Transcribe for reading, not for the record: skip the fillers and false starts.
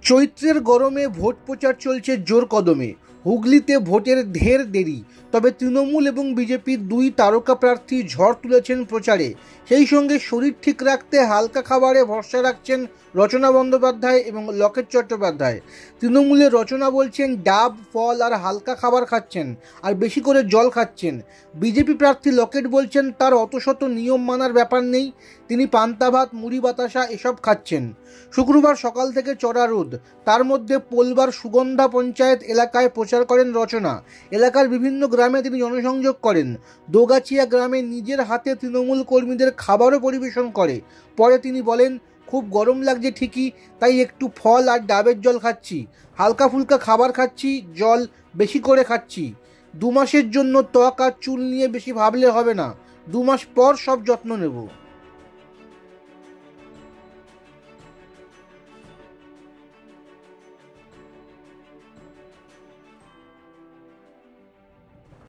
চৈত্রের গরমে ভোট প্রচার চলছে জোর কদমে। হুগলিতে ভোটের ঢের দেরি, তবে তৃণমূল এবং বিজেপির দুই তারকা প্রার্থী ঝড় তুলেছেন প্রচারে। সেই সঙ্গে শরীর ঠিক রাখতে হালকা খাবারে ভরসা রাখছেন রচনা বন্দ্যোপাধ্যায় এবং লকেট চট্টোপাধ্যায়। তৃণমূলের রচনা বলছেন ডাব, ফল আর হালকা খাবার খাচ্ছেন, আর বেশি করে জল খাচ্ছেন। বিজেপি প্রার্থী লকেট বলছেন তার অতশত নিয়ম মানার ব্যাপার নেই, তিনি পান্তা ভাত, মুড়ি বাতাসা এসব খাচ্ছেন। শুক্রবার সকাল থেকে চড়া রোদ, তার মধ্যে পোলবার সুগন্ধা পঞ্চায়েত এলাকায় প্রচার করেন রচনা। এলাকার বিভিন্ন গ্রামে তিনি জনসংযোগ করেন। দোগাছিয়া গ্রামে নিজের হাতে তৃণমূল কর্মীদের খাবারও পরিবেশন করে। পরে তিনি বলেন, খুব গরম লাগছে ঠিকই, তাই একটু ফল আর ডাবের জল খাচ্ছি, হালকা ফুলকা খাবার খাচ্ছি, জল বেশি করে খাচ্ছি। 2 মাসের জন্য ত্বক আর চুল নিয়ে বেশি ভাবলে হবে না, 2 মাস পর সব যত্ন নেব।